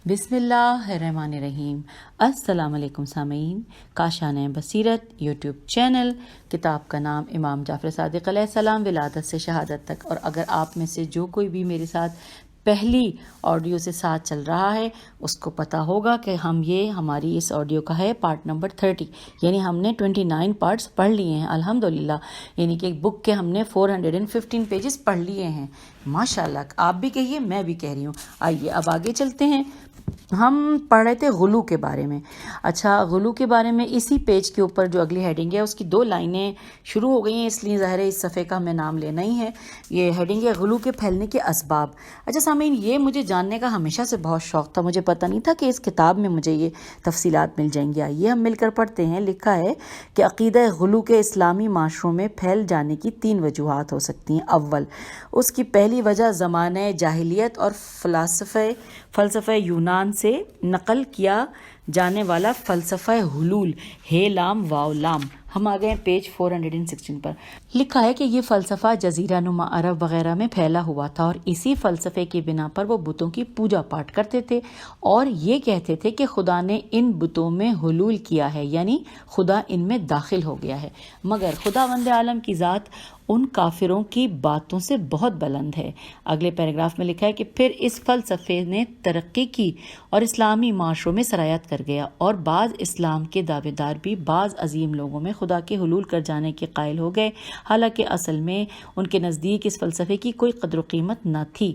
بسم اللہ الرحمن الرحیم۔ السلام علیکم سامعین، کاشانِ بصیرت یوٹیوب چینل۔ کتاب کا نام امام جعفر صادق علیہ السلام ولادت سے شہادت تک۔ اور اگر آپ میں سے جو کوئی بھی میرے ساتھ پہلی آڈیو سے ساتھ چل رہا ہے اس کو پتہ ہوگا کہ ہماری اس آڈیو کا ہے پارٹ نمبر 30، یعنی ہم نے 29 پارٹس پڑھ لیے ہیں الحمدللہ، یعنی کہ ایک بک کے ہم نے 415 پیجز پڑھ لیے ہیں۔ ماشاءاللہ، آپ بھی کہیے میں بھی کہہ رہی ہوں۔ آئیے اب آگے چلتے ہیں۔ ہم پڑھ رہے تھے غلو کے بارے میں۔ اچھا، غلو کے بارے میں اسی پیج کے اوپر جو اگلی ہیڈنگ ہے اس کی 2 لائنیں شروع ہو گئی ہیں، اس لیے ظاہر ہے اس صفحے کا ہمیں نام لینا ہی ہے۔ یہ ہیڈنگ ہے غلو کے پھیلنے کے اسباب۔ اچھا سامعین، یہ مجھے جاننے کا ہمیشہ سے بہت شوق تھا، مجھے پتہ نہیں تھا کہ اس کتاب میں مجھے یہ تفصیلات مل جائیں گی۔ آئیے ہم مل کر پڑھتے ہیں۔ لکھا ہے کہ عقیدہ غلو کے اسلامی معاشروں میں پھیل جانے کی 3 وجوہات ہو سکتی ہیں۔ اول، اس کی پہلی وجہ زمانہ جاہلیت اور فلسفہ یونان سے نقل کیا جانے والا فلسفہ حلول، ہے لام واو لام۔ ہم آ گئے پیج 416 پر۔ لکھا ہے کہ یہ فلسفہ جزیرہ نما عرب وغیرہ میں پھیلا ہوا تھا، اور اسی فلسفے کی بنا پر وہ بتوں کی پوجا پاٹ کرتے تھے اور یہ کہتے تھے کہ خدا نے ان بتوں میں حلول کیا ہے، یعنی خدا ان میں داخل ہو گیا ہے۔ مگر خداوند عالم کی ذات ان کافروں کی باتوں سے بہت بلند ہے۔ اگلے پیراگراف میں لکھا ہے کہ پھر اس فلسفے نے ترقی کی اور اسلامی معاشروں میں سرایت کر گیا، اور بعض اسلام کے دعوے دار بھی بعض عظیم لوگوں میں خدا کے حلول کر جانے کے قائل ہو گئے، حالانکہ اصل میں ان کے نزدیک اس فلسفے کی کوئی قدر و قیمت نہ تھی۔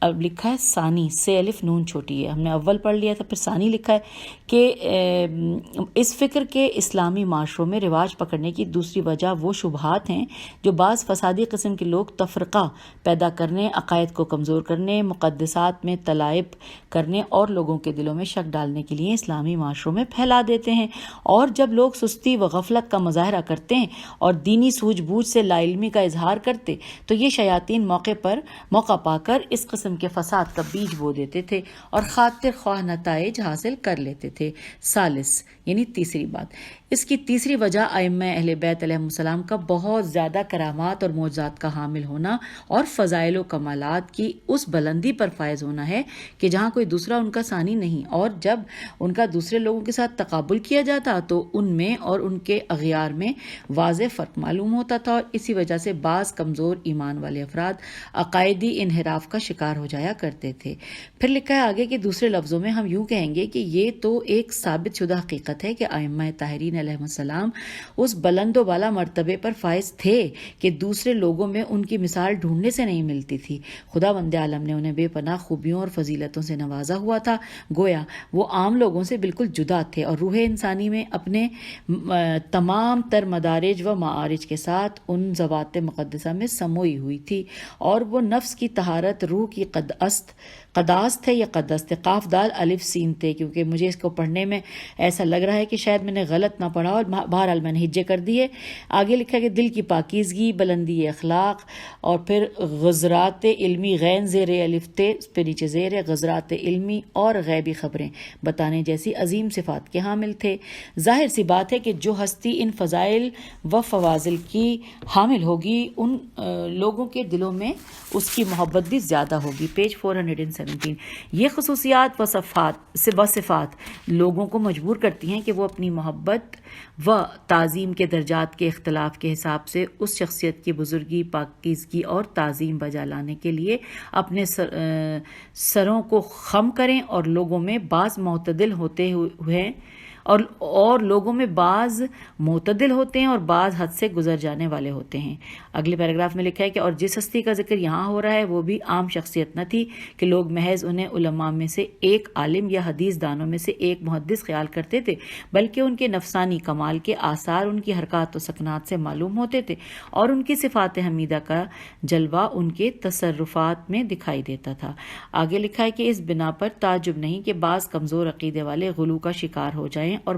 اب لکھا ہے ثانی، سے الف نون چھوٹی ہے، ہم نے اول پڑھ لیا تھا، پھر ثانی لکھا ہے کہ اس فکر کے اسلامی معاشروں میں رواج پکڑنے کی دوسری وجہ وہ شبہات ہیں جو بعض فسادی قسم کے لوگ تفرقہ پیدا کرنے، عقائد کو کمزور کرنے، مقدسات میں تلائب کرنے اور لوگوں کے دلوں میں شک ڈالنے کے لیے اسلامی معاشروں میں پھیلا دیتے ہیں۔ اور جب لوگ سستی و غفلت کا مظاہرہ کرتے ہیں اور دینی سوجھ بوجھ سے لا علمی کا اظہار کرتے تو یہ شیاطین موقع پا کر اس قسم کے فساد کا بیج بو دیتے تھے اور خاطر خواہ نتائج حاصل کر لیتے تھے۔ ثالث، یعنی تیسری بات، اس کی تیسری وجہ ائمہ اہل بیت علیہم السلام کا بہت زیادہ کرامات اور معجزات کا حامل ہونا اور فضائل و کمالات کی اس بلندی پر فائز ہونا ہے کہ جہاں کوئی دوسرا ان کا ثانی نہیں، اور جب ان کا دوسرے لوگوں کے ساتھ تقابل کیا جاتا تو ان میں اور ان کے اغیار میں واضح فرق معلوم ہوتا تھا، اور اسی وجہ سے بعض کمزور ایمان والے افراد عقائدی انحراف کا شکار ہو جایا کرتے تھے۔ پھر لکھا ہے آگے کہ دوسرے لفظوں میں ہم یوں کہیں گے کہ یہ تو ایک ثابت شدہ حقیقت ہے کہ ائمہ طاہرین علیہ السلام اس بلند و بالا مرتبے پر فائز تھے کہ دوسرے لوگوں میں ان کی مثال ڈھونڈنے سے نہیں ملتی تھی۔ خداوند عالم نے انہیں بے پناہ خوبیوں اور فضیلتوں سے نوازا ہوا تھا، گویا وہ عام لوگوں سے بالکل جدا تھے، اور روح انسانی میں اپنے تمام تر مدارج و معارج کے ساتھ ان ذوات مقدسہ میں سموئی ہوئی تھی، اور وہ نفس کی طہارت، روح کی قداست ہے یا قدست، قاف دال الف سین تھے، کیونکہ مجھے اس کو پڑھنے میں ایسا لگ رہا ہے کہ شاید میں نے غلط نہ پڑھا، اور بہرحال میں نے ہجے کر دیے۔ آگے لکھا کہ دل کی پاکیزگی، بلندی اخلاق، اور پھر غزرات علمی، غین زیر الف تے، پھر نیچے زیر ہے، غزرات علمی اور غیبی خبریں بتانے جیسی عظیم صفات کے حامل تھے۔ ظاہر سی بات ہے کہ جو ہستی ان فضائل و فواضل کی حامل ہوگی ان لوگوں کے دلوں میں اس کی محبت بھی زیادہ ہوگی۔ پیج 417۔ یہ خصوصیات و صفات لوگوں کو مجبور کرتی ہیں کہ وہ اپنی محبت و تعظیم کے درجات کے اختلاف کے حساب سے اس شخصیت کی بزرگی، پاکیزگی اور تعظیم بجا لانے کے لیے اپنے سروں کو خم کریں، اور لوگوں میں بعض معتدل ہوتے ہیں اور بعض حد سے گزر جانے والے ہوتے ہیں۔ اگلے پیراگراف میں لکھا ہے کہ اور جس ہستی کا ذکر یہاں ہو رہا ہے وہ بھی عام شخصیت نہ تھی کہ لوگ محض انہیں علماء میں سے ایک عالم یا حدیث دانوں میں سے ایک محدث خیال کرتے تھے، بلکہ ان کے نفسانی کمال کے آثار ان کی حرکات و سکنات سے معلوم ہوتے تھے، اور ان کی صفات حمیدہ کا جلوہ ان کے تصرفات میں دکھائی دیتا تھا۔ آگے لکھا ہے کہ اس بنا پر تعجب نہیں کہ بعض کمزور عقیدے والے غلو کا شکار ہو جائیں اور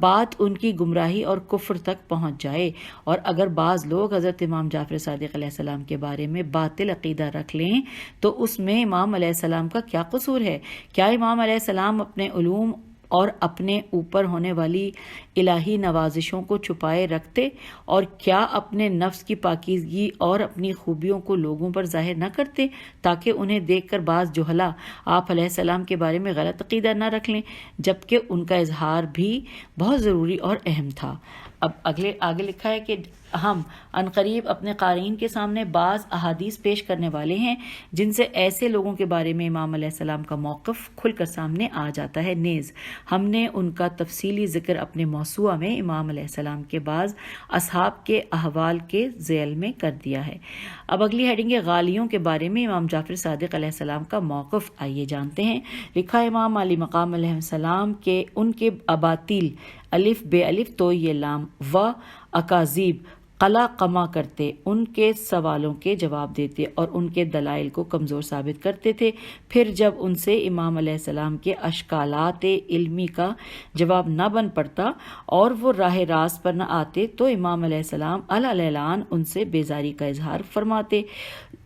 بات ان کی گمراہی اور کفر تک پہنچ جائے، اور اگر بعض لوگ حضرت امام جعفر صادق علیہ السلام کے بارے میں باطل عقیدہ رکھ لیں تو اس میں امام علیہ السلام کا کیا قصور ہے؟ کیا امام علیہ السلام اپنے علوم اور اپنے اوپر ہونے والی الہی نوازشوں کو چھپائے رکھتے، اور کیا اپنے نفس کی پاکیزگی اور اپنی خوبیوں کو لوگوں پر ظاہر نہ کرتے تاکہ انہیں دیکھ کر بعض جہلا آپ علیہ السلام کے بارے میں غلط عقیدہ نہ رکھ لیں، جبکہ ان کا اظہار بھی بہت ضروری اور اہم تھا۔ اب آگے لکھا ہے کہ ہم عنقریب اپنے قارئین کے سامنے بعض احادیث پیش کرنے والے ہیں جن سے ایسے لوگوں کے بارے میں امام علیہ السلام کا موقف کھل کر سامنے آ جاتا ہے۔ نیز ہم نے ان کا تفصیلی ذکر اپنے موسوعہ میں امام علیہ السلام کے بعض اصحاب کے احوال کے ذیل میں کر دیا ہے۔ اب اگلی ہیڈنگ ہے غالیوں کے بارے میں امام جعفر صادق علیہ السلام کا موقف، آئیے جانتے ہیں۔ لکھا امام علی مقام علیہ السلام کے ان کے اباطیل الف بے الف تو یہ لام و اکاذیب قلا قما کرتے، ان کے سوالوں کے جواب دیتے اور ان کے دلائل کو کمزور ثابت کرتے تھے۔ پھر جب ان سے امام علیہ السلام کے اشکالات علمی کا جواب نہ بن پڑتا اور وہ راہ راست پر نہ آتے تو امام علیہ السلام اعلان ان سے بیزاری کا اظہار فرماتے،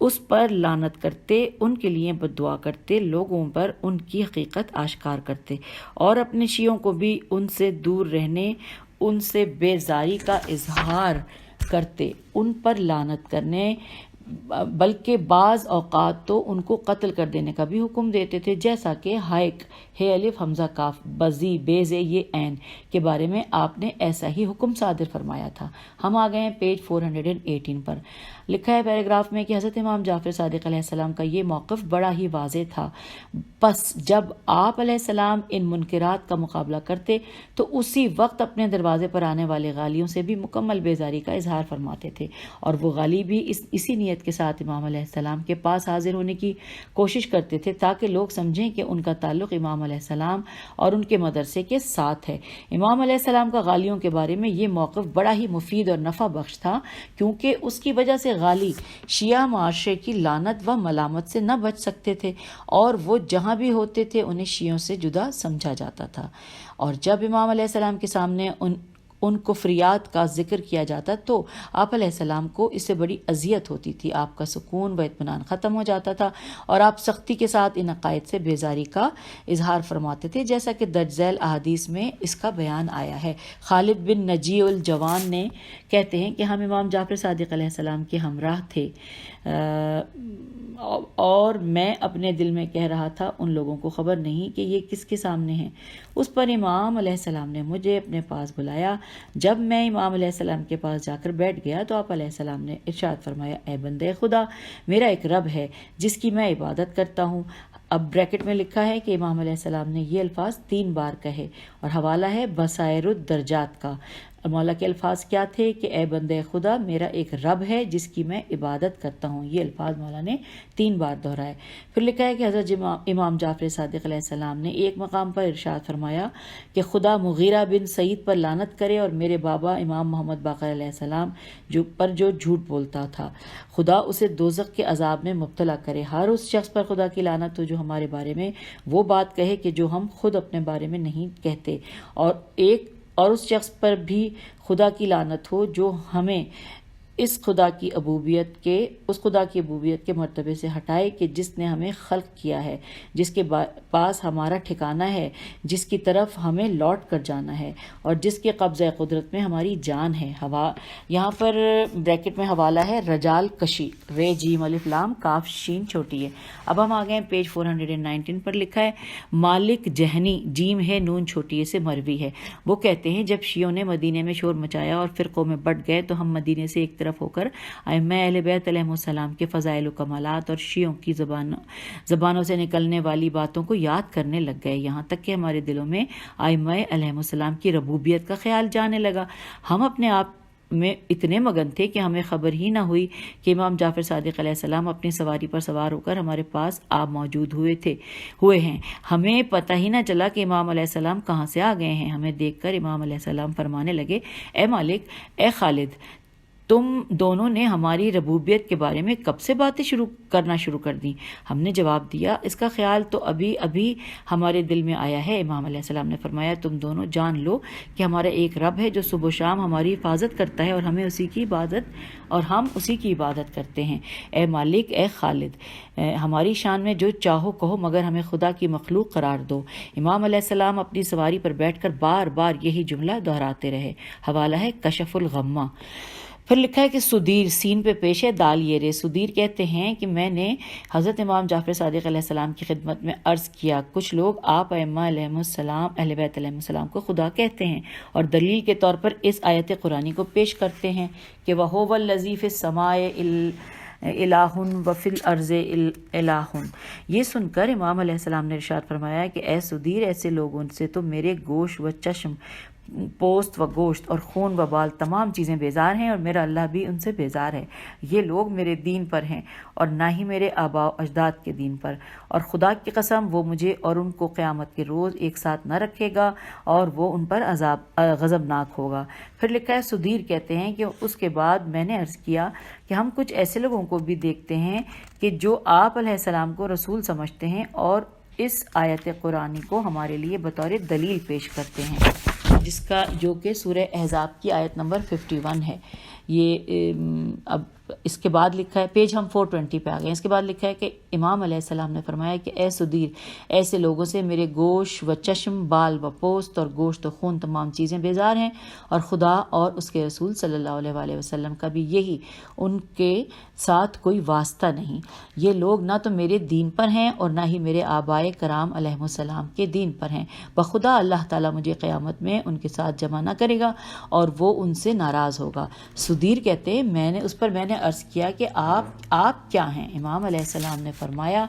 اس پر لعنت کرتے، ان کے لیے بد دعا کرتے، لوگوں پر ان کی حقیقت آشکار کرتے اور اپنے شیعوں کو بھی ان سے دور رہنے، ان سے بیزاری کا اظہار کرتے، ان پر لعنت کرنے، بلکہ بعض اوقات تو ان کو قتل کر دینے کا بھی حکم دیتے تھے، جیسا کہ ہائک ہے الف حمزہ کاف بزی بیزے یہ عین کے بارے میں آپ نے ایسا ہی حکم صادر فرمایا تھا۔ ہم آ گئے ہیں پیج 418 پر۔ لکھا ہے پیراگراف میں کہ حضرت امام جعفر صادق علیہ السلام کا یہ موقف بڑا ہی واضح تھا، پس جب آپ علیہ السلام ان منکرات کا مقابلہ کرتے تو اسی وقت اپنے دروازے پر آنے والے غالیوں سے بھی مکمل بیزاری کا اظہار فرماتے تھے، اور وہ غالی بھی اسی نیت کے ساتھ امام علیہ السلام کے پاس حاضر ہونے کی کوشش کرتے تھے تاکہ لوگ سمجھیں کہ ان کا تعلق امام علیہ السلام اور ان کے مدرسے کے ساتھ ہے۔ امام علیہ السلام کا غالیوں کے بارے میں یہ موقف بڑا ہی مفید اور نفع بخش تھا، کیونکہ اس کی وجہ سے غالی شیعہ معاشرے کی لعنت و ملامت سے نہ بچ سکتے تھے، اور وہ جہاں بھی ہوتے تھے انہیں شیعوں سے جدا سمجھا جاتا تھا، اور جب امام علیہ السلام کے سامنے ان کفریات کا ذکر کیا جاتا تو آپ علیہ السلام کو اس سے بڑی اذیت ہوتی تھی، آپ کا سکون و اطمینان ختم ہو جاتا تھا اور آپ سختی کے ساتھ ان عقائد سے بیزاری کا اظہار فرماتے تھے، جیسا کہ درج ذیل احادیث میں اس کا بیان آیا ہے۔ خالد بن نجی الجوان نے کہتے ہیں کہ ہم امام جعفر صادق علیہ السلام کے ہمراہ تھے، اور میں اپنے دل میں کہہ رہا تھا ان لوگوں کو خبر نہیں کہ یہ کس کے سامنے ہیں۔ اس پر امام علیہ السلام نے مجھے اپنے پاس بلایا۔ جب میں امام علیہ السلام کے پاس جا کر بیٹھ گیا تو آپ علیہ السلام نے ارشاد فرمایا، اے بندے خدا، میرا ایک رب ہے جس کی میں عبادت کرتا ہوں۔ اب بریکٹ میں لکھا ہے کہ امام علیہ السلام نے یہ الفاظ 3 بار کہے، اور حوالہ ہے بصائر الدرجات کا۔ مولا کے الفاظ کیا تھے کہ اے بندے خدا، میرا ایک رب ہے جس کی میں عبادت کرتا ہوں، یہ الفاظ مولا نے 3 بار دہرائے۔ پھر لکھا ہے کہ حضرت امام جعفر صادق علیہ السلام نے ایک مقام پر ارشاد فرمایا کہ خدا مغیرہ بن سعید پر لعنت کرے اور میرے بابا امام محمد باقر علیہ السلام پر جو جھوٹ بولتا تھا، خدا اسے دوزخ کے عذاب میں مبتلا کرے۔ ہر اس شخص پر خدا کی لعنت ہو جو ہمارے بارے میں وہ بات کہے کہ جو ہم خود اپنے بارے میں نہیں کہتے، اور اس شخص پر بھی خدا کی لعنت ہو جو ہمیں اس خدا کی ابوبیت کے مرتبے سے ہٹائے کہ جس نے ہمیں خلق کیا ہے، جس کے پاس ہمارا ٹھکانہ ہے، جس کی طرف ہمیں لوٹ کر جانا ہے، اور جس کے قبضہ قدرت میں ہماری جان ہے۔ یہاں پر بریکٹ میں حوالہ ہے رجال کشی، رے جیم الف لام کاف شین چھوٹی ہے۔ اب ہم آگئے پیج 419 پر لکھا ہے مالک جہنی، جیم ہے نون چھوٹی سے مروی ہے، وہ کہتے ہیں جب شیعوں نے مدینے میں شور مچایا اور فرقوں میں بٹ گئے تو ہم مدینے سے ایک طرف ہو کر ائمہ اہل بیت علیہم السلام کے فضائل و کمالات اور شیعوں کی زبانوں سے نکلنے والی باتوں کو یاد کرنے لگ گئے، یہاں تک کہ ہمارے دلوں میں ائمہ علیہم السلام کی ربوبیت کا خیال جانے لگا۔ ہم اپنے آپ میں اتنے مگن تھے کہ ہمیں خبر ہی نہ ہوئی کہ امام جعفر صادق علیہ السلام اپنی سواری پر سوار ہو کر ہمارے پاس آپ موجود ہوئے ہیں۔ ہمیں پتہ ہی نہ چلا کہ امام علیہ السلام کہاں سے آ گئے ہیں۔ ہمیں دیکھ کر امام علیہ السلام فرمانے لگے، اے مالک، اے خالد، تم دونوں نے ہماری ربوبیت کے بارے میں کب سے باتیں کرنا شروع کر دیں؟ ہم نے جواب دیا اس کا خیال تو ابھی ابھی ہمارے دل میں آیا ہے۔ امام علیہ السلام نے فرمایا تم دونوں جان لو کہ ہمارا ایک رب ہے جو صبح و شام ہماری حفاظت کرتا ہے اور ہم اسی کی عبادت کرتے ہیں۔ اے مالک، اے خالد، ہماری شان میں جو چاہو کہو مگر ہمیں خدا کی مخلوق قرار دو۔ امام علیہ السلام اپنی سواری پر بیٹھ کر بار بار یہی جملہ دہراتے رہے۔ حوالہ ہے کشف الغمہ۔ پھر لکھا ہے کہ سدیر، سین پہ پیش ہے، دال یہ سدیر کہتے ہیں کہ میں نے حضرت امام جعفر صادق علیہ السلام کی خدمت میں عرض کیا کچھ لوگ آپ ائمہ علیہ السلام، اہل بیت علیہ السلام کو خدا کہتے ہیں اور دلیل کے طور پر اس آیت قرآنی کو پیش کرتے ہیں کہ وَهُوَ الَّذِي فِي السَّمَاءِ الٰہٌ وَفِي الْأَرْضِ الٰہٌ۔ یہ سن کر امام علیہ السلام نے ارشاد فرمایا کہ اے سدیر، ایسے لوگوں سے تو میرے گوشت و چشم، پوست و گوشت اور خون و بال تمام چیزیں بیزار ہیں اور میرا اللہ بھی ان سے بیزار ہے۔ یہ لوگ میرے دین پر ہیں اور نہ ہی میرے آباء و اجداد کے دین پر، اور خدا کی قسم وہ مجھے اور ان کو قیامت کے روز ایک ساتھ نہ رکھے گا اور وہ ان پر غضبناک ہوگا۔ پھر لکھا ہے سدیر کہتے ہیں کہ اس کے بعد میں نے عرض کیا کہ ہم کچھ ایسے لوگوں کو بھی دیکھتے ہیں کہ جو آپ علیہ السلام کو رسول سمجھتے ہیں اور اس آیت قرآنی کو ہمارے لیے بطور دلیل پیش کرتے ہیں، جو کہ سورہ احزاب کی آیت نمبر 51 ہے۔ یہ اب اس کے بعد لکھا ہے، پیج ہم 420 پہ آ گئے، اس کے بعد لکھا ہے کہ امام علیہ السلام نے فرمایا کہ اے سدیر، ایسے لوگوں سے میرے گوشت و چشم، بال و پوست اور گوشت و خون تمام چیزیں بیزار ہیں اور خدا اور اس کے رسول صلی اللہ علیہ وآلہ وسلم کا بھی یہی ان کے ساتھ کوئی واسطہ نہیں۔ یہ لوگ نہ تو میرے دین پر ہیں اور نہ ہی میرے آبائے کرام علیہ السلام کے دین پر ہیں۔ بخدا اللہ تعالیٰ مجھے قیامت میں ان کے ساتھ جمع نہ کرے گا اور وہ ان سے ناراض ہوگا۔ سدیر کہتے ہیں میں نے عرض کیا کہ آپ کیا ہیں؟ امام علیہ السلام نے فرمایا،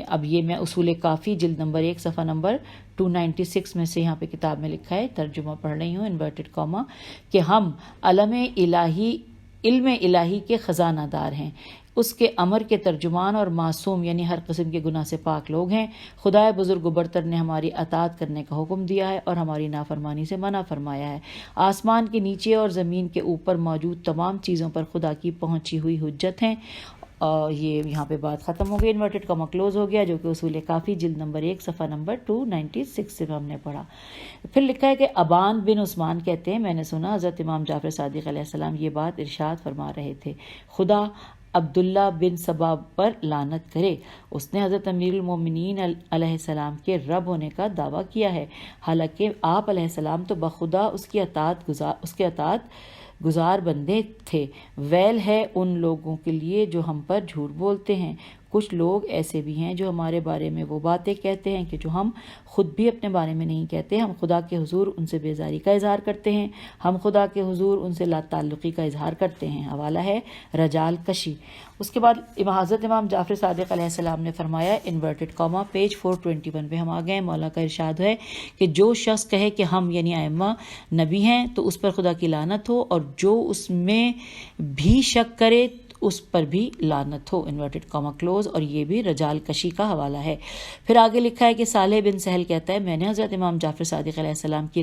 اب یہ میں اصول کافی جلد نمبر 1 صفحہ نمبر 296 میں سے یہاں پہ کتاب میں لکھا ہے، ترجمہ پڑھ رہی ہوں انورٹڈ کاما، کہ ہم علم الہی کے خزانہ دار ہیں، اس کے امر کے ترجمان اور معصوم یعنی ہر قسم کے گناہ سے پاک لوگ ہیں۔ خدائے بزرگ و برتر نے ہماری اطاعت کرنے کا حکم دیا ہے اور ہماری نافرمانی سے منع فرمایا ہے۔ آسمان کے نیچے اور زمین کے اوپر موجود تمام چیزوں پر خدا کی پہنچی ہوئی حجت ہیں۔ اور یہ یہاں پہ بات ختم ہو گئی، انورٹڈ کاما کلوز ہو گیا، جو کہ اصول کافی جلد نمبر 1 صفحہ نمبر 296 سے ہم نے پڑھا۔ پھر لکھا ہے کہ ابان بن عثمان کہتے ہیں میں نے سنا حضرت امام جعفر صادق علیہ السلام یہ بات ارشاد فرما رہے تھے، خدا عبداللہ بن سبا پر لعنت کرے، اس نے حضرت امیر المومنین علیہ السلام کے رب ہونے کا دعویٰ کیا ہے، حالانکہ آپ علیہ السلام تو بخدا اس کے اطاعت گزار بندے تھے۔ ویل ہے ان لوگوں کے لیے جو ہم پر جھوٹ بولتے ہیں۔ کچھ لوگ ایسے بھی ہیں جو ہمارے بارے میں وہ باتیں کہتے ہیں کہ جو ہم خود بھی اپنے بارے میں نہیں کہتے۔ ہم خدا کے حضور ان سے بیزاری کا اظہار کرتے ہیں، ہم خدا کے حضور ان سے لا تعلقی کا اظہار کرتے ہیں۔ حوالہ ہے رجال کشی۔ اس کے بعد حضرت امام جعفر صادق علیہ السلام نے فرمایا، انورٹڈ کاما، پیج 421 پہ ہم آ گئے، مولا کا ارشاد ہے کہ جو شخص کہے کہ ہم یعنی ائمہ نبی ہیں تو اس پر خدا کی لعنت ہو، اور جو اس میں بھی شک کرے اس پر بھی لعنت ہو، انورٹڈ کاما کلوز، اور یہ بھی رجال کشی کا حوالہ ہے۔ پھر آگے لکھا ہے کہ صالح بن سہل کہتا ہے میں نے حضرت امام جعفر صادق علیہ السلام کی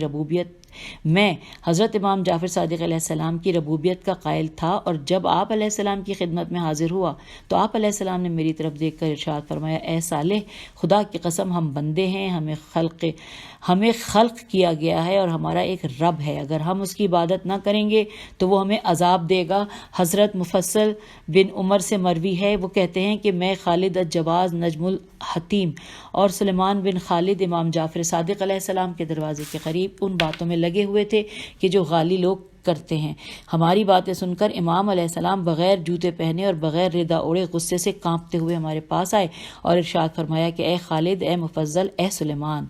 ربوبیت کا قائل تھا، اور جب آپ علیہ السلام کی خدمت میں حاضر ہوا تو آپ علیہ السلام نے میری طرف دیکھ کر ارشاد فرمایا، اے صالح، خدا کی قسم ہم بندے ہیں، ہمیں خلق کیا گیا ہے اور ہمارا ایک رب ہے، اگر ہم اس کی عبادت نہ کریں گے تو وہ ہمیں عذاب دے گا۔ حضرت مفصل بن عمر سے مروی ہے، وہ کہتے ہیں کہ میں خالد الجواز نجم الحتیم اور سلیمان بن خالد امام جعفر صادق علیہ السلام کے دروازے کے قریب ان باتوں میں لگے ہوئے تھے کہ جو غالی لوگ کرتے ہیں۔ ہماری باتیں سن کر امام علیہ السلام بغیر جوتے پہنے اور بغیر ردا اوڑے غصے سے کانپتے ہوئے ہمارے پاس آئے اور ارشاد فرمایا کہ اے خالد، اے مفضل، اے سلیمان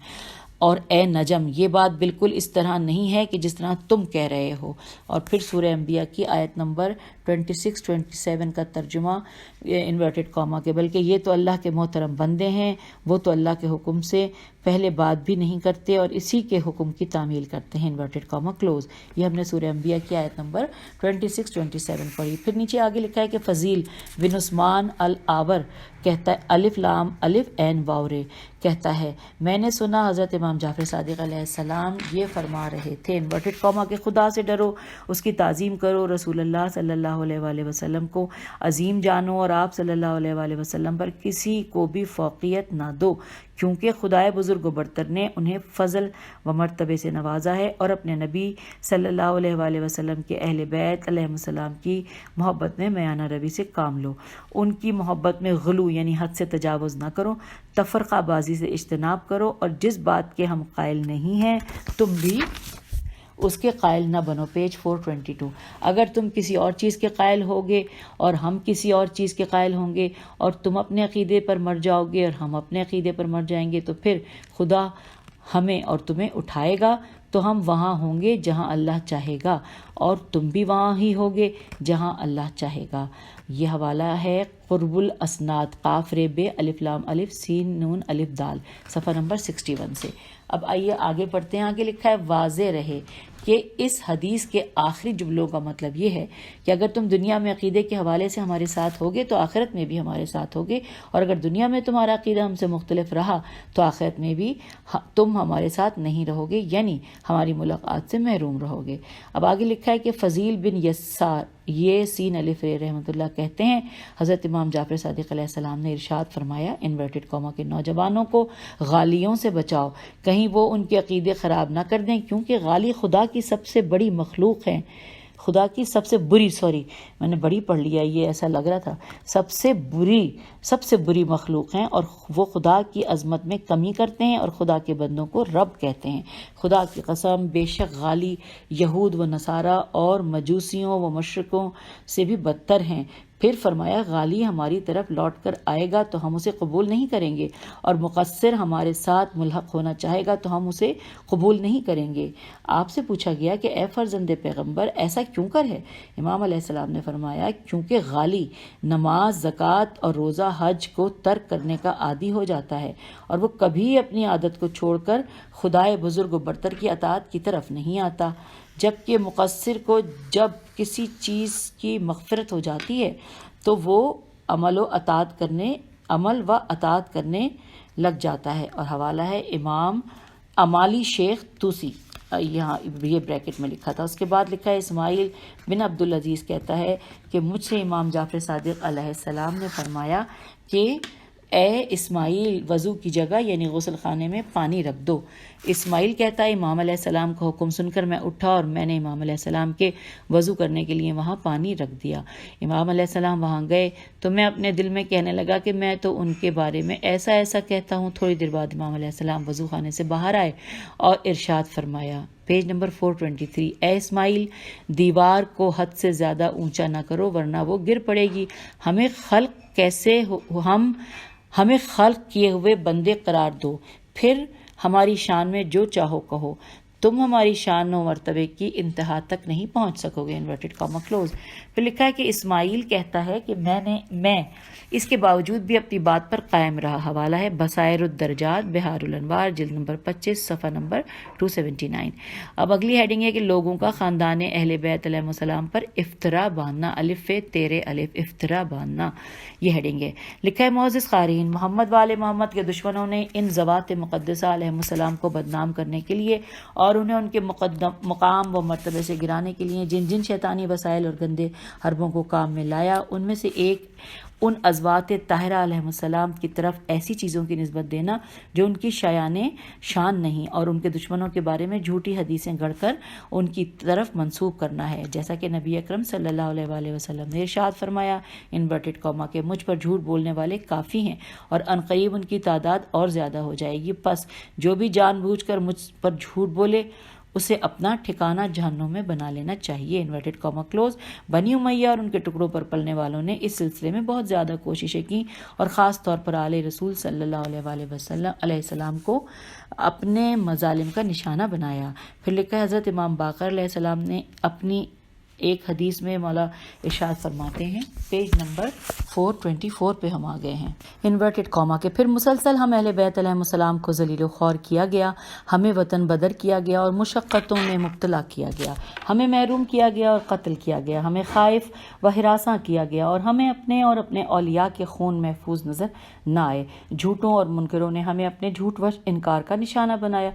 اور اے نجم، یہ بات بالکل اس طرح نہیں ہے کہ جس طرح تم کہہ رہے ہو۔ اور پھر سورہ انبیاء کی آیت نمبر 26-27 کا ترجمہ، انورٹڈ کاما کے، بلکہ یہ تو اللہ کے محترم بندے ہیں، وہ تو اللہ کے حکم سے پہلے بات بھی نہیں کرتے اور اسی کے حکم کی تعمیل کرتے ہیں، انورٹڈ کاما کلوز۔ یہ ہم نے سورہ انبیاء کی آیت نمبر 26-27 پڑھی۔ پھر نیچے آگے لکھا ہے کہ فضیل بن عثمان الآور کہتا ہے الف لام الف عین واو رے، کہتا ہے میں نے سنا حضرت امام جعفر صادق علیہ السلام یہ فرما رہے تھے، انورٹڈ کاما کہ خدا سے ڈرو، اس کی تعظیم کرو، رسول اللہ صلی اللہ علیہ وآلہ وسلم کو عظیم جانو اور آپ صلی اللہ علیہ وآلہ وسلم پر کسی کو بھی فوقیت نہ دو، کیونکہ خدائے بزرگ و برتر نے انہیں فضل و مرتبے سے نوازا ہے اور اپنے نبی صلی اللہ علیہ وآلہ وسلم کے اہل بیت علیہم السلام کی محبت میں میانہ روی سے کام لو، ان کی محبت میں غلو یعنی حد سے تجاوز نہ کرو، تفرقہ بازی سے اجتناب کرو، اور جس بات کے ہم قائل نہیں ہیں تم بھی اس کے قائل نہ بنو۔ پیج 422۔ اگر تم کسی اور چیز کے قائل ہوگے اور ہم کسی اور چیز کے قائل ہوں گے اور تم اپنے عقیدے پر مر جاؤ گے اور ہم اپنے عقیدے پر مر جائیں گے، تو پھر خدا ہمیں اور تمہیں اٹھائے گا تو ہم وہاں ہوں گے جہاں اللہ چاہے گا اور تم بھی وہاں ہی ہوگے جہاں اللہ چاہے گا۔ یہ حوالہ ہے قرب الاسناد قاف ر ب الف لام الف سین نون الف دال، صفحہ نمبر 61 سے۔ اب آئیے آگے پڑھتے ہیں۔ آگے لکھا ہے واضح رہے کہ اس حدیث کے آخری جملوں کا مطلب یہ ہے کہ اگر تم دنیا میں عقیدے کے حوالے سے ہمارے ساتھ ہوگے تو آخرت میں بھی ہمارے ساتھ ہوگے، اور اگر دنیا میں تمہارا عقیدہ ہم سے مختلف رہا تو آخرت میں بھی تم ہمارے ساتھ نہیں رہو گے، یعنی ہماری ملاقات سے محروم رہو گے۔ اب آگے لکھا ہے کہ فضیل بن یسار یہ سین الف ر رحمۃ اللہ کہتے ہیں حضرت امام جعفر صادق علیہ السلام نے ارشاد فرمایا انورٹڈ کاما کے نوجوانوں کو غالیوں سے بچاؤ، کہیں وہ ان کے عقیدے خراب نہ کر دیں، کیونکہ غالی خدا کی سب سے بڑی مخلوق ہیں، خدا کی سب سے بری میں نے بڑی پڑھ لیا، یہ ایسا لگ رہا تھا، سب سے بری مخلوق ہیں، اور وہ خدا کی عظمت میں کمی کرتے ہیں اور خدا کے بندوں کو رب کہتے ہیں۔ خدا کی قسم بے شک غالی یہود و نصارہ اور مجوسیوں و مشرکوں سے بھی بدتر ہیں۔ پھر فرمایا غالی ہماری طرف لوٹ کر آئے گا تو ہم اسے قبول نہیں کریں گے، اور مقصر ہمارے ساتھ ملحق ہونا چاہے گا تو ہم اسے قبول نہیں کریں گے۔ آپ سے پوچھا گیا کہ اے فرزند پیغمبر ایسا کیوں کر ہے؟ امام علیہ السلام نے فرمایا کیونکہ غالی نماز، زکوٰۃ اور روزہ حج کو ترک کرنے کا عادی ہو جاتا ہے، اور وہ کبھی اپنی عادت کو چھوڑ کر خدائے بزرگ و برتر کی اطاعت کی طرف نہیں آتا، جبکہ مقصر کو جب کسی چیز کی مغفرت ہو جاتی ہے تو وہ عمل و اطاعت کرنے لگ جاتا ہے۔ اور حوالہ ہے امام امالی شیخ توسی، یہاں یہ بریکٹ میں لکھا تھا۔ اس کے بعد لکھا ہے اسماعیل بن عبدالعزیز کہتا ہے کہ مجھ سے امام جعفر صادق علیہ السلام نے فرمایا کہ اے اسماعیل وضو کی جگہ یعنی غسل خانے میں پانی رکھ دو۔ اسماعیل کہتا ہے امام علیہ السلام کا حکم سن کر میں اٹھا اور میں نے امام علیہ السلام کے وضو کرنے کے لیے وہاں پانی رکھ دیا۔ امام علیہ السلام وہاں گئے تو میں اپنے دل میں کہنے لگا کہ میں تو ان کے بارے میں ایسا کہتا ہوں۔ تھوڑی دیر بعد امام علیہ السلام وضو خانے سے باہر آئے اور ارشاد فرمایا، پیج نمبر 423، اے اسماعیل دیوار کو حد سے زیادہ اونچا نہ کرو ورنہ وہ گر پڑے گی۔ ہمیں خلق کیے ہوئے بندے قرار دو، پھر ہماری شان میں جو چاہو کہو، تم ہماری شان و مرتبے کی انتہا تک نہیں پہنچ سکو گے، انورٹڈ کاما کلوز۔ پھر لکھا ہے کہ اسماعیل کہتا ہے کہ میں اس کے باوجود بھی اپنی بات پر قائم رہا۔ حوالہ ہے بصائر الدرجات بہار الانوار جلد نمبر 25 صفحہ نمبر 279۔ اب اگلی ہیڈنگ ہے کہ لوگوں کا خاندان اہل بیت علیہ السلام پر افطرا باندھنا، الف تیرے الف افطرا باندھنا، یہ ہیڈنگ ہے۔ لکھا ہے معزز قارئین، محمد والے محمد کے دشمنوں نے ان ذوات مقدسہ علیہ السلام کو بدنام کرنے کے لیے اور انہیں ان کے مقام و مرتبے سے گرانے کے لیے جن جن شیطانی وسائل اور گندے حربوں کو کام میں لایا، ان میں سے ایک ان ازوات طاہرہ علیہ السلام کی طرف ایسی چیزوں کی نسبت دینا جو ان کی شان نہیں، اور ان کے دشمنوں کے بارے میں جھوٹی حدیثیں گڑھ کر ان کی طرف منسوب کرنا ہے، جیسا کہ نبی اکرم صلی اللہ علیہ وآلہ وسلم نے ارشاد فرمایا انورٹڈ کاما کہ مجھ پر جھوٹ بولنے والے کافی ہیں اور عنقریب ان کی تعداد اور زیادہ ہو جائے گی، پس جو بھی جان بوجھ کر مجھ پر جھوٹ بولے اسے اپنا ٹھکانہ جہنم میں بنا لینا چاہیے، انورٹڈ کاما کلوز۔ بنی امیہ اور ان کے ٹکڑوں پر پلنے والوں نے اس سلسلے میں بہت زیادہ کوششیں کی اور خاص طور پر آل رسول صلی اللہ علیہ وآلہ وسلم علیہ السلام کو اپنے مظالم کا نشانہ بنایا۔ پھر لکھا ہے حضرت امام باقر علیہ السلام نے اپنی ایک حدیث میں مولا ارشاد فرماتے ہیں، پیج نمبر 424 پہ ہم آ گئے ہیں، انورٹڈ کاما کے پھر مسلسل ہم اہل بیت علیہ السلام کو ذلیل و خوار کیا گیا، ہمیں وطن بدر کیا گیا اور مشقتوں میں مبتلا کیا گیا، ہمیں محروم کیا گیا اور قتل کیا گیا، ہمیں خائف و ہراساں کیا گیا اور ہمیں اپنے اور اپنے اولیاء کے خون محفوظ نظر نہ آئے، جھوٹوں اور منکروں نے ہمیں اپنے جھوٹ وش انکار کا نشانہ بنایا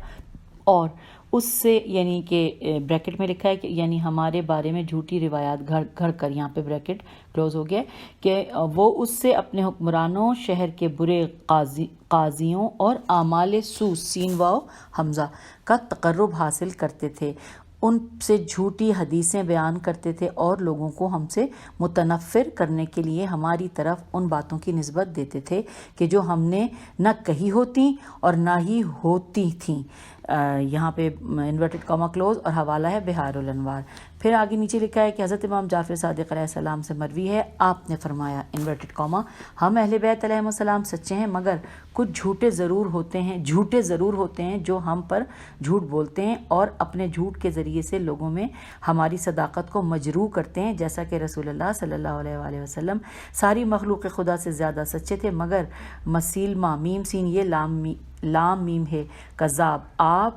اور اس سے یعنی کہ بریکٹ میں لکھا ہے کہ یعنی ہمارے بارے میں جھوٹی روایات گھڑ کر، یہاں پہ بریکٹ کلوز ہو گیا کہ وہ اس سے اپنے حکمرانوں، شہر کے برے قاضیوں اور اعمال سو سین واو حمزہ کا تقرب حاصل کرتے تھے، ان سے جھوٹی حدیثیں بیان کرتے تھے اور لوگوں کو ہم سے متنفر کرنے کے لیے ہماری طرف ان باتوں کی نسبت دیتے تھے کہ جو ہم نے نہ کہی ہوتی اور نہ ہی ہوتی تھیں۔ یہاں پہ انورٹڈ کاما کلوز اور حوالہ ہے بہار الانوار۔ پھر آگے نیچے لکھا ہے کہ حضرت امام جعفر صادق علیہ السلام سے مروی ہے، آپ نے فرمایا انورٹڈ کاما ہم اہل بیت علیہ السلام سچے ہیں، مگر کچھ جھوٹے ضرور ہوتے ہیں جو ہم پر جھوٹ بولتے ہیں اور اپنے جھوٹ کے ذریعے سے لوگوں میں ہماری صداقت کو مجروح کرتے ہیں، جیسا کہ رسول اللہ صلی اللہ علیہ وآلہ وسلم ساری مخلوق خدا سے زیادہ سچے تھے، مگر مسیلمہ میم سین یہ لام میم ہے کذاب آپ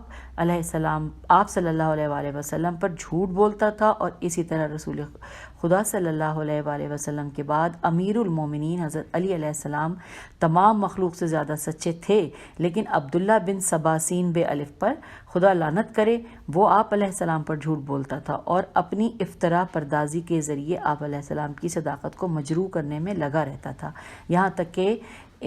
صلی اللہ علیہ وآلہ وسلم پر جھوٹ بولتا تھا، اور اسی طرح رسول خدا صلی اللہ علیہ وآلہ وسلم کے بعد امیر المومنین حضرت علی علیہ السلام تمام مخلوق سے زیادہ سچے تھے، لیکن عبداللہ بن سباسین بے الف پر خدا لعنت کرے وہ آپ علیہ السلام پر جھوٹ بولتا تھا اور اپنی افترا پردازی کے ذریعے آپ علیہ السلام کی صداقت کو مجروح کرنے میں لگا رہتا تھا، یہاں تک کہ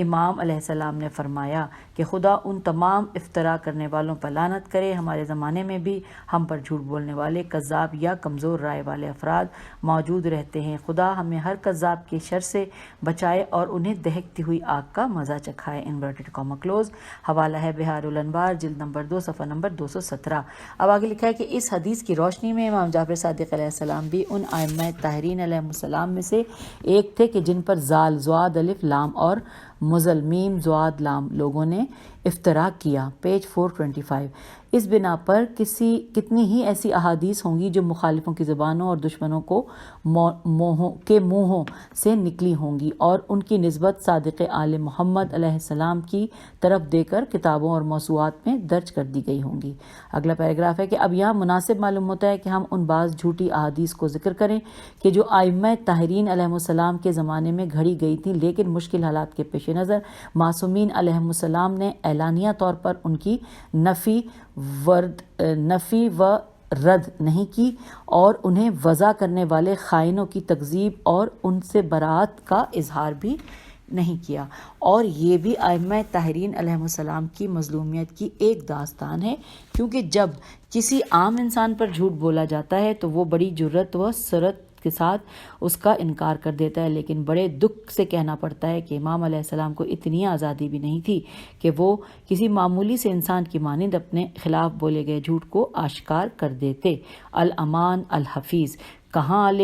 امام علیہ السلام نے فرمایا کہ خدا ان تمام افترا کرنے والوں پر لعنت کرے، ہمارے زمانے میں بھی ہم پر جھوٹ بولنے والے کذاب یا کمزور رائے والے افراد موجود رہتے ہیں، خدا ہمیں ہر کذاب کے شر سے بچائے اور انہیں دہکتی ہوئی آگ کا مزہ چکھائے۔ انورٹڈ کاما کلوز، حوالہ ہے بہار الانوار، جلد نمبر 2 صفحہ نمبر 217۔ اب آگے لکھا ہے کہ اس حدیث کی روشنی میں امام جعفر صادق علیہ السلام بھی ان ائمہ طاہرین علیہ السلام میں سے ایک تھے کہ جن پر زال زواد الف لام اور مظلمیم زواد لام لوگوں نے افترا کیا، پیج 425۔ اس بنا پر کتنی ہی ایسی احادیث ہوں گی جو مخالفوں کی زبانوں اور دشمنوں کو منہوں سے نکلی ہوں گی اور ان کی نسبت صادق آل محمد علیہ السلام کی طرف دے کر کتابوں اور موسوعات میں درج کر دی گئی ہوں گی۔ اگلا پیراگراف ہے کہ اب یہاں مناسب معلوم ہوتا ہے کہ ہم ان بعض جھوٹی احادیث کو ذکر کریں کہ جو ائمہ طاہرین علیہ السلام کے زمانے میں گھڑی گئی تھیں، لیکن مشکل حالات کے پیش نظر معصومین علیہ السلام نے اعلانیہ طور پر ان کی نفی و رد نہیں کی اور انہیں وضع کرنے والے خائنوں کی تکذیب اور ان سے برات کا اظہار بھی نہیں کیا، اور یہ بھی ائمہ طاہرین علیہ السلام کی مظلومیت کی ایک داستان ہے، کیونکہ جب کسی عام انسان پر جھوٹ بولا جاتا ہے تو وہ بڑی جرأت و سرعت کے ساتھ اس کا انکار کر دیتا ہے، لیکن بڑے دکھ سے کہنا پڑتا ہے کہ امام علیہ السلام کو اتنی آزادی بھی نہیں تھی کہ وہ کسی معمولی سے انسان کی مانند اپنے خلاف بولے گئے جھوٹ کو آشکار کر دیتے۔ الامان الحفیظ، کہاں آل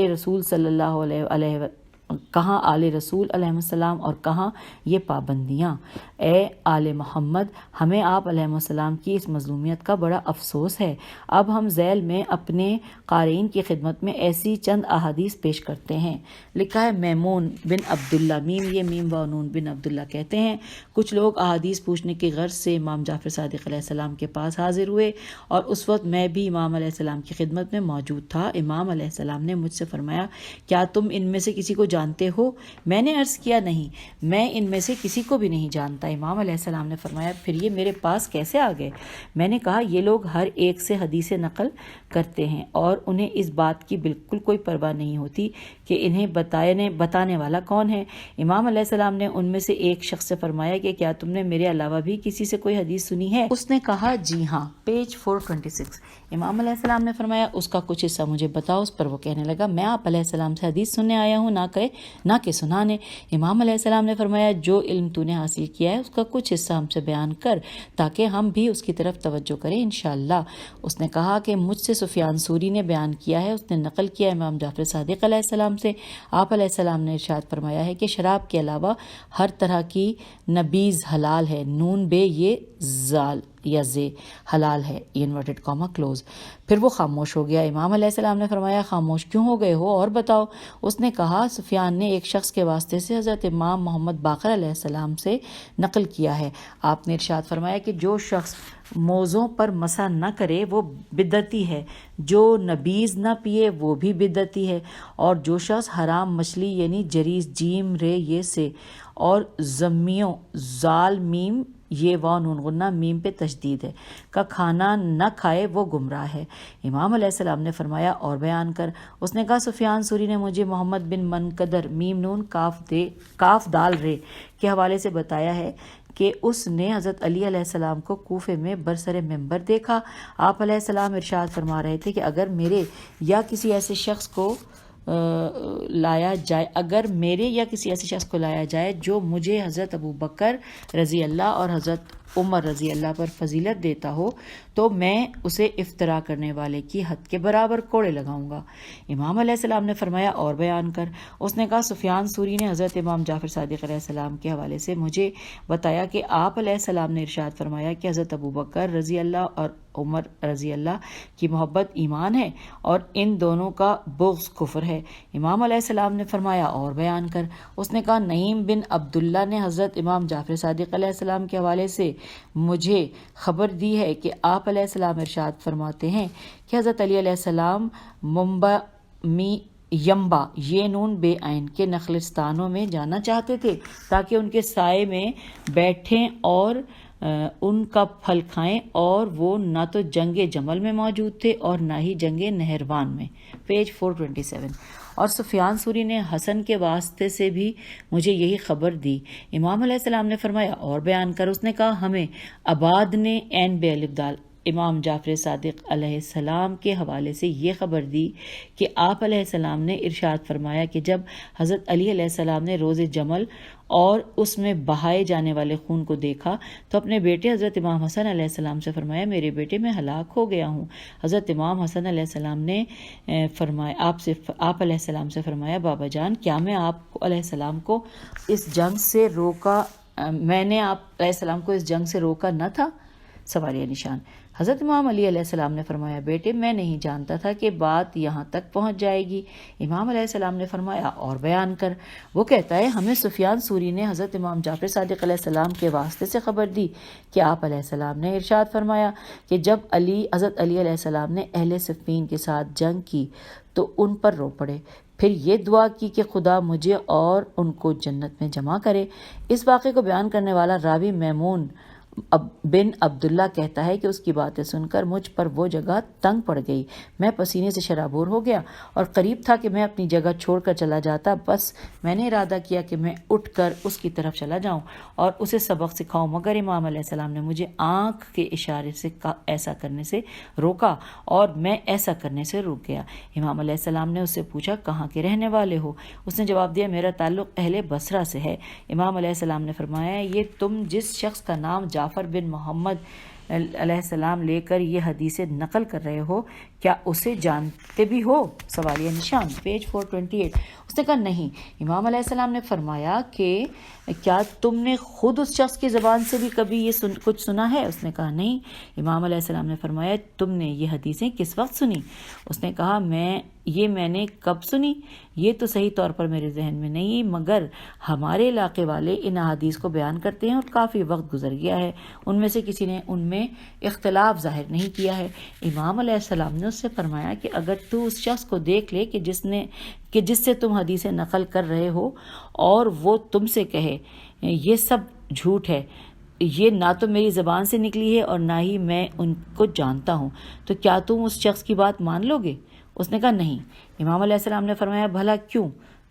رسول علیہ السلام اور کہاں یہ پابندیاں؟ اے آل محمد، ہمیں آپ علیہ السلام کی اس مظلومیت کا بڑا افسوس ہے۔ اب ہم ذیل میں اپنے قارئین کی خدمت میں ایسی چند احادیث پیش کرتے ہیں۔ لکھا ہے میمون بن عبداللہ، میم و نون بن عبداللہ کہتے ہیں کچھ لوگ احادیث پوچھنے کی غرض سے امام جعفر صادق علیہ السلام کے پاس حاضر ہوئے اور اس وقت میں بھی امام علیہ السلام کی خدمت میں موجود تھا۔ امام علیہ السلام نے مجھ سے فرمایا، کیا تم ان میں سے کسی کو جانتے ہو؟ میں نے عرض کیا، نہیں، میں ان میں سے کسی کو بھی نہیں جانتا۔ امام علیہ السلام نے فرمایا، پھر یہ میرے پاس کیسے آ گئے؟ میں نے کہا، یہ لوگ ہر ایک سے حدیث نقل کرتے ہیں اور انہیں اس بات کی بالکل کوئی پرواہ نہیں ہوتی کہ انہیں بتانے والا کون ہے۔ امام علیہ السلام نے ان میں سے ایک شخص سے فرمایا کہ کیا تم نے میرے علاوہ بھی کسی سے کوئی حدیث سنی ہے؟ اس نے کہا، جی ہاں، پیج 426۔ امام علیہ السلام نے فرمایا، اس کا کچھ حصہ مجھے بتاؤ۔ اس پر وہ کہنے لگا، میں آپ علیہ السلام سے حدیث سننے آیا ہوں، نہ کہ سنانے۔ امام علیہ السلام نے فرمایا، جو علم تو نے حاصل کیا ہے اس کا کچھ حصہ ہم سے بیان کر تاکہ ہم بھی اس کی طرف توجہ کریں انشاءاللہ۔ اس نے کہا کہ مجھ سے سفیان ثوری نے بیان کیا ہے، اس نے نقل کیا امام جعفر صادق علیہ السلام سے، آپ علیہ السلام نے ارشاد فرمایا ہے کہ شراب کے علاوہ ہر طرح کی نبیذ حلال ہے، نون بے یہ زال یا زے حلال ہے، یہ انورٹڈ کاما کلوز۔ پھر وہ خاموش ہو گیا۔ امام علیہ السلام نے فرمایا خاموش کیوں ہو گئے ہو اور بتاؤ؟ اس نے کہا سفیان نے ایک شخص کے واسطے سے حضرت امام محمد باقر علیہ السلام سے نقل کیا ہے، آپ نے ارشاد فرمایا کہ جو شخص موزوں پر مسح نہ کرے وہ بدعتی ہے، جو نبیذ نہ پیے وہ بھی بدعتی ہے، اور جو شخص حرام مچھلی یعنی جریز جیم رے یہ سے اور زمیوں زال میم یہ واو نون غنہ میم پہ تشدید ہے کا کھانا نہ کھائے وہ گمراہ ہے۔ امام علیہ السلام نے فرمایا اور بیان کر؟ اس نے کہا سفیان سوری نے مجھے محمد بن منقدر میم نون کاف دال رے کے حوالے سے بتایا ہے کہ اس نے حضرت علی علیہ السلام کو کوفے میں برسر ممبر دیکھا۔ آپ علیہ السلام ارشاد فرما رہے تھے کہ اگر میرے یا کسی ایسے شخص کو لایا جائے جو مجھے حضرت ابو بکر رضی اللہ اور حضرت عمر رضی اللہ پر فضیلت دیتا ہو تو میں اسے افطرا کرنے والے کی حد کے برابر کوڑے لگاؤں گا۔ امام علیہ السلام نے فرمایا اور بیان کر؟ اس نے کہا سفیان سوری نے حضرت امام جعفر صادق علیہ السلام کے حوالے سے مجھے بتایا کہ آپ علیہ السلام نے ارشاد فرمایا کہ حضرت ابو بکر رضی اللہ اور عمر رضی اللہ کی محبت ایمان ہے اور ان دونوں کا بغض کفر ہے۔ امام علیہ السلام نے فرمایا اور بیان کر؟ اس نے کہا نعیم بن عبداللہ نے حضرت امام جعفر صادق علیہ السلام کے حوالے سے مجھے خبر دی ہے کہ آپ علیہ السلام ارشاد فرماتے ہیں کہ حضرت علی علیہ السلام یمبا یہ نون بے عین کے نخلستانوں میں جانا چاہتے تھے تاکہ ان کے سائے میں بیٹھیں اور ان کا پھل کھائیں، اور وہ نہ تو جنگ جمل میں موجود تھے اور نہ ہی جنگ نہروان میں، پیج 427۔ اور سفیان سوری نے حسن کے واسطے سے بھی مجھے یہی خبر دی۔ امام علیہ السلام نے فرمایا اور بیان کر؟ اس نے کہا ہمیں عباد نے عین بے الف دال امام جعفر صادق علیہ السلام کے حوالے سے یہ خبر دی کہ آپ علیہ السلام نے ارشاد فرمایا کہ جب حضرت علی علیہ السلام نے روز جمل اور اس میں بہائے جانے والے خون کو دیکھا تو اپنے بیٹے حضرت امام حسن علیہ السلام سے فرمایا میرے بیٹے میں ہلاک ہو گیا ہوں۔ حضرت امام حسن علیہ السلام نے فرمایا آپ علیہ السلام سے فرمایا بابا جان کیا میں آپ علیہ السلام کو اس جنگ سے روکا میں نے آپ علیہ السلام کو اس جنگ سے روکا نہ تھا؟ سوالیہ نشان۔ حضرت امام علی علیہ السلام نے فرمایا بیٹے میں نہیں جانتا تھا کہ بات یہاں تک پہنچ جائے گی۔ امام علیہ السلام نے فرمایا اور بیان کر؟ وہ کہتا ہے ہمیں سفیان سوری نے حضرت امام جعفر صادق علیہ السلام کے واسطے سے خبر دی کہ آپ علیہ السلام نے ارشاد فرمایا کہ جب حضرت علی علیہ السلام نے اہل صفین کے ساتھ جنگ کی تو ان پر رو پڑے، پھر یہ دعا کی کہ خدا مجھے اور ان کو جنت میں جمع کرے۔ اس واقعے کو بیان کرنے والا راوی میمون بن عبداللہ کہتا ہے کہ اس کی باتیں سن کر مجھ پر وہ جگہ تنگ پڑ گئی، میں پسینے سے شرابور ہو گیا اور قریب تھا کہ میں اپنی جگہ چھوڑ کر چلا جاتا، بس میں نے ارادہ کیا کہ میں اٹھ کر اس کی طرف چلا جاؤں اور اسے سبق سکھاؤں، مگر امام علیہ السلام نے مجھے آنکھ کے اشارے سے ایسا کرنے سے روکا اور میں ایسا کرنے سے رک گیا۔ امام علیہ السلام نے اس سے پوچھا کہاں کے رہنے والے ہو؟ اس نے جواب دیا میرا تعلق اہل بصرہ سے ہے۔ امام علیہ السلام نے فرمایا یہ تم جس شخص کا نام جعفر بن محمد علیہ السلام لے کر یہ حدیث نقل کر رہے ہو کیا اسے جانتے بھی ہو؟ سوالیہ نشان، پیج 428۔ اس نے کہا نہیں۔ امام علیہ السلام نے فرمایا کہ کیا تم نے خود اس شخص کی زبان سے بھی کبھی یہ کچھ سنا ہے؟ اس نے کہا نہیں۔ امام علیہ السلام نے فرمایا تم نے یہ حدیثیں کس وقت سنی؟ اس نے کہا میں نے کب سنی یہ تو صحیح طور پر میرے ذہن میں نہیں، مگر ہمارے علاقے والے ان احادیث کو بیان کرتے ہیں اور کافی وقت گزر گیا ہے، ان میں سے کسی نے ان میں اختلاف ظاہر نہیں کیا ہے۔ امام علیہ السلام نے اس سے فرمایا کہ اگر تو اس شخص کو دیکھ لے کہ جس سے تم حدیثیں نقل کر رہے ہو اور وہ تم سے کہے یہ سب جھوٹ ہے، یہ نہ تو میری زبان سے نکلی ہے اور نہ ہی میں ان کو جانتا ہوں، تو کیا تم اس شخص کی بات مان لو گے؟ اس نے کہا نہیں۔ امام علیہ السلام نے فرمایا بھلا کیوں؟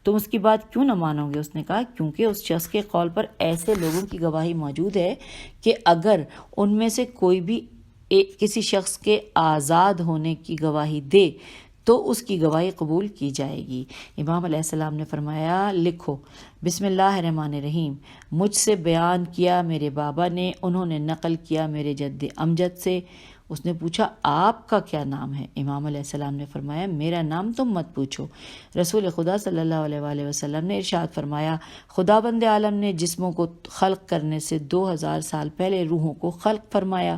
تم اس کی بات کیوں نہ مانو گے؟ اس نے کہا کیونکہ اس شخص کے قول پر ایسے لوگوں کی گواہی موجود ہے کہ اگر ان میں سے کوئی بھی کسی شخص کے آزاد ہونے کی گواہی دے تو اس کی گواہی قبول کی جائے گی۔ امام علیہ السلام نے فرمایا لکھو بسم اللہ الرحمن الرحیم، مجھ سے بیان کیا میرے بابا نے، انہوں نے نقل کیا میرے جد امجد سے۔ اس نے پوچھا آپ کا کیا نام ہے؟ امام علیہ السلام نے فرمایا میرا نام تم مت پوچھو۔ رسول خدا صلی اللہ علیہ وآلہ وسلم نے ارشاد فرمایا خداوند عالم نے جسموں کو خلق کرنے سے 2000 سال پہلے روحوں کو خلق فرمایا،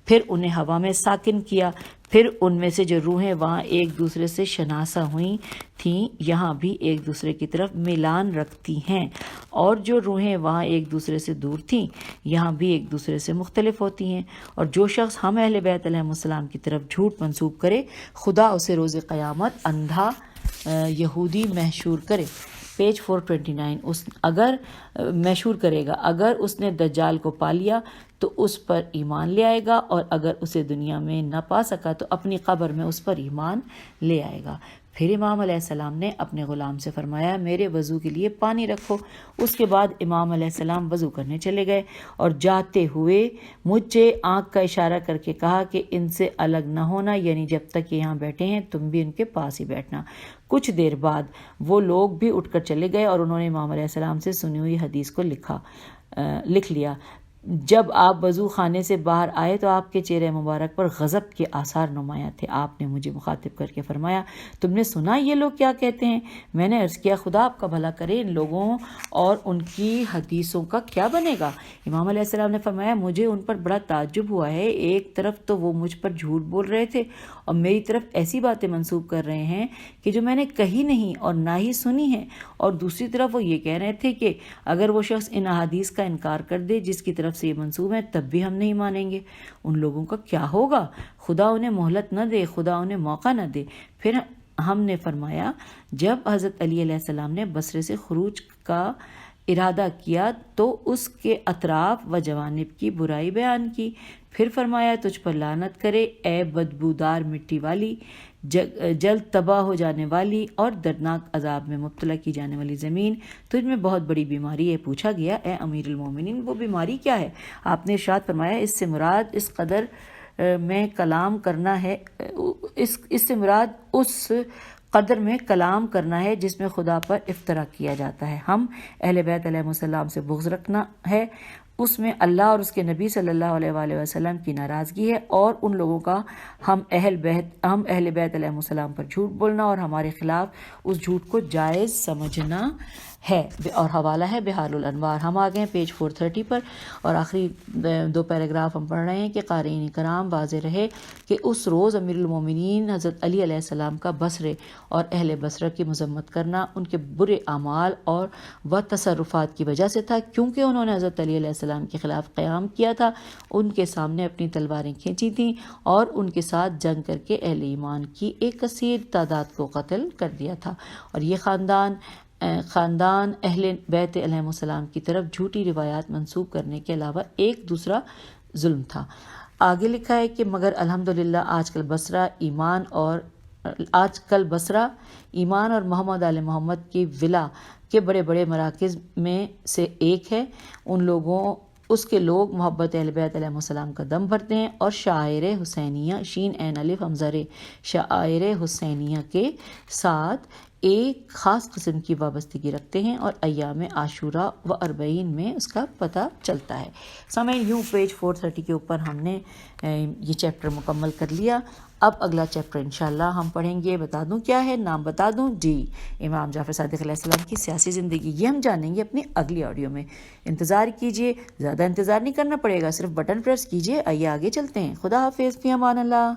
پھر انہیں ہوا میں ساکن کیا، پھر ان میں سے جو روحیں وہاں ایک دوسرے سے شناسہ ہوئی تھیں یہاں بھی ایک دوسرے کی طرف میلان رکھتی ہیں، اور جو روحیں وہاں ایک دوسرے سے دور تھیں یہاں بھی ایک دوسرے سے مختلف ہوتی ہیں۔ اور جو شخص ہم اہل بیت علیہ السلام کی طرف جھوٹ منسوب کرے خدا اسے روز قیامت اندھا یہودی محشور کرے۔ پیج 429 اگر محشور کرے گا، اگر اس نے دجال کو پا لیا تو اس پر ایمان لے آئے گا، اور اگر اسے دنیا میں نہ پا سکا تو اپنی قبر میں اس پر ایمان لے آئے گا۔ پھر امام علیہ السلام نے اپنے غلام سے فرمایا میرے وضو کے لیے پانی رکھو۔ اس کے بعد امام علیہ السلام وضو کرنے چلے گئے اور جاتے ہوئے مجھے آنکھ کا اشارہ کر کے کہا کہ ان سے الگ نہ ہونا، یعنی جب تک یہ یہاں بیٹھے ہیں تم بھی ان کے پاس ہی بیٹھنا۔ کچھ دیر بعد وہ لوگ بھی اٹھ کر چلے گئے اور انہوں نے امام علیہ السلام سے سنی ہوئی حدیث کو لکھ لیا۔ جب آپ وضو خانے سے باہر آئے تو آپ کے چہرے مبارک پر غضب کے آثار نمایاں تھے۔ آپ نے مجھے مخاطب کر کے فرمایا تم نے سنا یہ لوگ کیا کہتے ہیں؟ میں نے عرض کیا خدا آپ کا بھلا کرے، ان لوگوں اور ان کی حدیثوں کا کیا بنے گا؟ امام علیہ السلام نے فرمایا مجھے ان پر بڑا تعجب ہوا ہے، ایک طرف تو وہ مجھ پر جھوٹ بول رہے تھے اور میری طرف ایسی باتیں منسوب کر رہے ہیں کہ جو میں نے کہی نہیں اور نہ ہی سنی ہیں، اور دوسری طرف وہ یہ کہہ رہے تھے کہ اگر وہ شخص ان احادیث کا انکار کر دے جس کی طرف سے یہ منسوب ہے تب بھی ہم نہیں مانیں گے۔ ان لوگوں کا کیا ہوگا؟ خدا انہیں مہلت نہ دے، خدا انہیں موقع نہ دے۔ پھر ہم نے فرمایا جب حضرت علی علیہ السلام نے بصرے سے خروج کا ارادہ کیا تو اس کے اطراف و جوانب کی برائی بیان کی، پھر فرمایا تجھ پر لعنت کرے اے بدبودار مٹی والی، جلد تباہ ہو جانے والی اور دردناک عذاب میں مبتلا کی جانے والی زمین، تجھ میں بہت بڑی بیماری ہے۔ پوچھا گیا اے امیر المومنین وہ بیماری کیا ہے؟ آپ نے ارشاد فرمایا اس سے مراد اس قدر میں کلام کرنا ہے، اس سے مراد اس قدر میں کلام کرنا ہے جس میں خدا پر افطرا کیا جاتا ہے۔ ہم اہل بیت علیہ السلام سے بغض رکھنا ہے، اس میں اللہ اور اس کے نبی صلی اللہ علیہ وآلہ وسلم کی ناراضگی ہے، اور ان لوگوں کا ہم اہل بیت علیہ السلام پر جھوٹ بولنا اور ہمارے خلاف اس جھوٹ کو جائز سمجھنا ہے۔ اور حوالہ ہے بحار الانوار۔ ہم آ گئے ہیں پیج 430 پر، اور آخری 2 پیراگراف ہم پڑھ رہے ہیں کہ قارئین کرام واضح رہے کہ اس روز امیر المومنین حضرت علی علیہ السلام کا بصرے اور اہل بصرہ کی مذمت کرنا ان کے برے اعمال اور تصرفات کی وجہ سے تھا، کیونکہ انہوں نے حضرت علی علیہ السلام کے خلاف قیام کیا تھا، ان کے سامنے اپنی تلواریں کھینچی تھیں اور ان کے ساتھ جنگ کر کے اہل ایمان کی ایک کثیر تعداد کو قتل کر دیا تھا، اور یہ خاندان اہل بیت علیہ السلام کی طرف جھوٹی روایات منسوب کرنے کے علاوہ ایک دوسرا ظلم تھا۔ آگے لکھا ہے کہ مگر الحمدللہ آج کل بصرہ ایمان اور محمد آل محمد کی ولا کے بڑے بڑے مراکز میں سے ایک ہے۔ اس کے لوگ محبت اہل بیت علیہ السلام کا دم بھرتے ہیں اور شاعر حسینیہ شین عین الف حمزہ شاعر حسینیہ کے ساتھ ایک خاص قسم کی وابستگی رکھتے ہیں، اور ایام عاشورہ و اربعین میں اس کا پتہ چلتا ہے۔ سامعین یوں پیج 430 کے اوپر ہم نے یہ چیپٹر مکمل کر لیا۔ اب اگلا چیپٹر انشاءاللہ ہم پڑھیں گے، بتا دوں کیا ہے، نام بتا دوں جی، امام جعفر صادق علیہ السلام کی سیاسی زندگی، یہ ہم جانیں گے اپنی اگلی آڈیو میں۔ انتظار کیجئے، زیادہ انتظار نہیں کرنا پڑے گا، صرف بٹن پریس کیجئے۔ آئیے آگے چلتے ہیں۔ خدا حافظ، فی امان اللہ۔